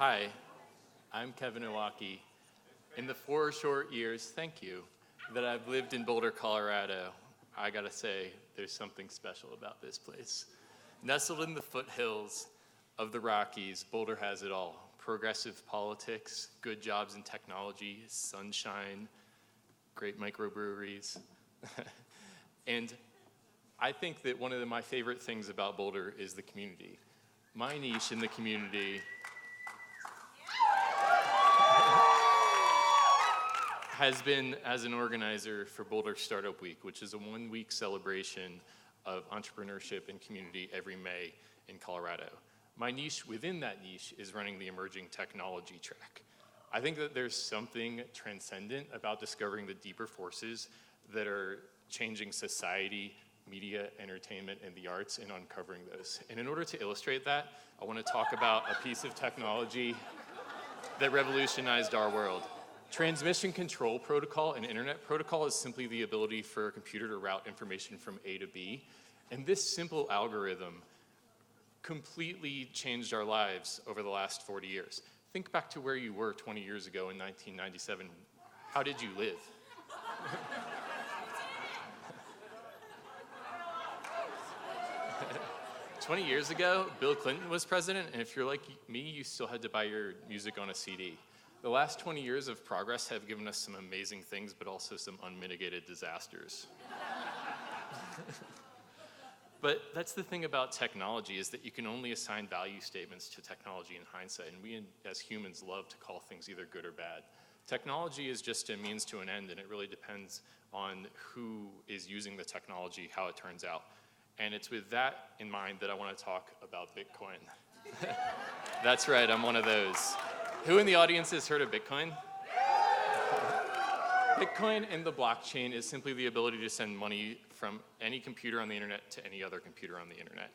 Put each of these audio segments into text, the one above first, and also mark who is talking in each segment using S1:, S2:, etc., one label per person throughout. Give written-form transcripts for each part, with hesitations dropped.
S1: Hi, I'm Kevin Owocki. In the 4 short years, thank you, that I've lived in Boulder, Colorado, I gotta say, there's something special about this place. Nestled in the foothills of the Rockies, Boulder has it all. Progressive politics, good jobs in technology, sunshine, great microbreweries. And I think that one of my favorite things about Boulder is the community. My niche in the community has been as an organizer for Boulder Startup Week, which is a 1-week celebration of entrepreneurship and community every May in Colorado. My niche within that niche is running the emerging technology track. I think that there's something transcendent about discovering the deeper forces that are changing society, media, entertainment, and the arts, and uncovering those. And in order to illustrate that, I want to talk about a piece of technology that revolutionized our world. Transmission control protocol and internet protocol is simply the ability for a computer to route information from A to B. And this simple algorithm completely changed our lives over the last 40 years. Think back to where you were 20 years ago in 1997. How did you live? 20 years ago, Bill Clinton was president, and if you're like me, you still had to buy your music on a CD. The last 20 years of progress have given us some amazing things, but also some unmitigated disasters. But that's the thing about technology, is that you can only assign value statements to technology in hindsight, and we as humans love to call things either good or bad. Technology is just a means to an end, and it really depends on who is using the technology, how it turns out. And it's with that in mind that I want to talk about Bitcoin. That's right, I'm one of those. Who in the audience has heard of Bitcoin? Bitcoin and the blockchain is simply the ability to send money from any computer on the internet to any other computer on the internet.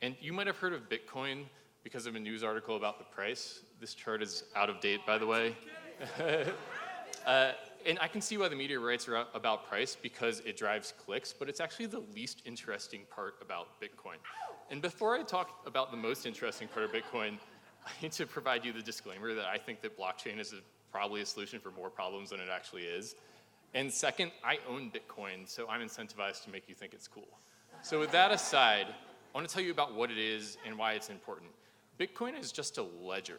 S1: And you might have heard of Bitcoin because of a news article about the price. This chart is out of date, by the way. And I can see why the media writes about price, because it drives clicks, but it's actually the least interesting part about Bitcoin. And before I talk about the most interesting part of Bitcoin, I need to provide you the disclaimer that I think that blockchain is probably a solution for more problems than it actually is. And second, I own Bitcoin, so I'm incentivized to make you think it's cool. So with that aside, I want to tell you about what it is and why it's important. Bitcoin is just a ledger.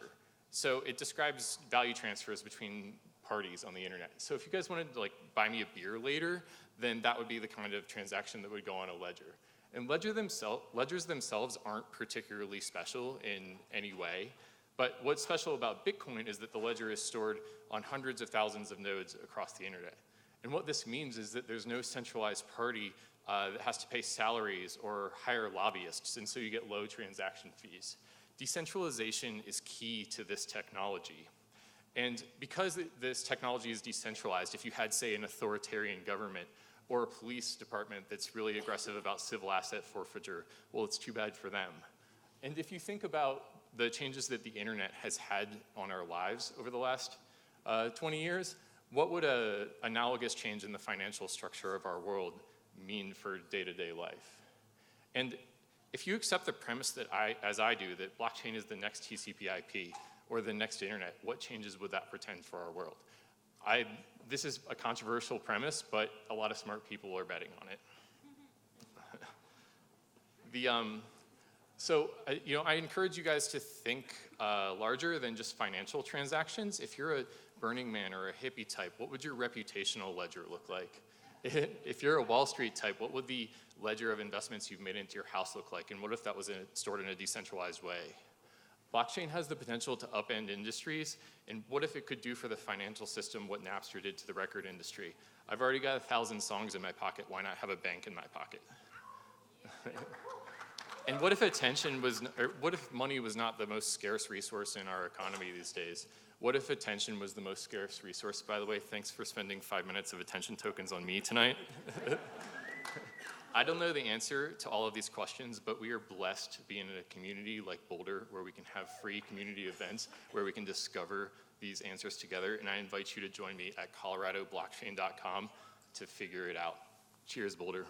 S1: So it describes value transfers between parties on the internet. So if you guys wanted to buy me a beer later, then that would be the kind of transaction that would go on a ledger. And ledgers themselves aren't particularly special in any way, but what's special about Bitcoin is that the ledger is stored on hundreds of thousands of nodes across the internet. And what this means is that there's no centralized party that has to pay salaries or hire lobbyists, and so you get low transaction fees. Decentralization is key to this technology. And because this technology is decentralized, if you had, say, an authoritarian government or a police department that's really aggressive about civil asset forfeiture, well, it's too bad for them. And if you think about the changes that the internet has had on our lives over the last 20 years, what would an analogous change in the financial structure of our world mean for day-to-day life? And if you accept the premise that as I do, that blockchain is the next TCP/IP or the next internet, what changes would that portend for our world? This is a controversial premise, but a lot of smart people are betting on it. I encourage you guys to think larger than just financial transactions. If you're a Burning Man or a hippie type, what would your reputational ledger look like? If you're a Wall Street type, what would the ledger of investments you've made into your house look like? And what if that was stored in a decentralized way? Blockchain has the potential to upend industries, and what if it could do for the financial system what Napster did to the record industry? I've already got 1,000 songs in my pocket, why not have a bank in my pocket? And what if money was not the most scarce resource in our economy these days? What if attention was the most scarce resource? By the way, thanks for spending 5 minutes of attention tokens on me tonight. I don't know the answer to all of these questions, but we are blessed to be in a community like Boulder where we can have free community events where we can discover these answers together. And I invite you to join me at coloradoblockchain.com to figure it out. Cheers, Boulder.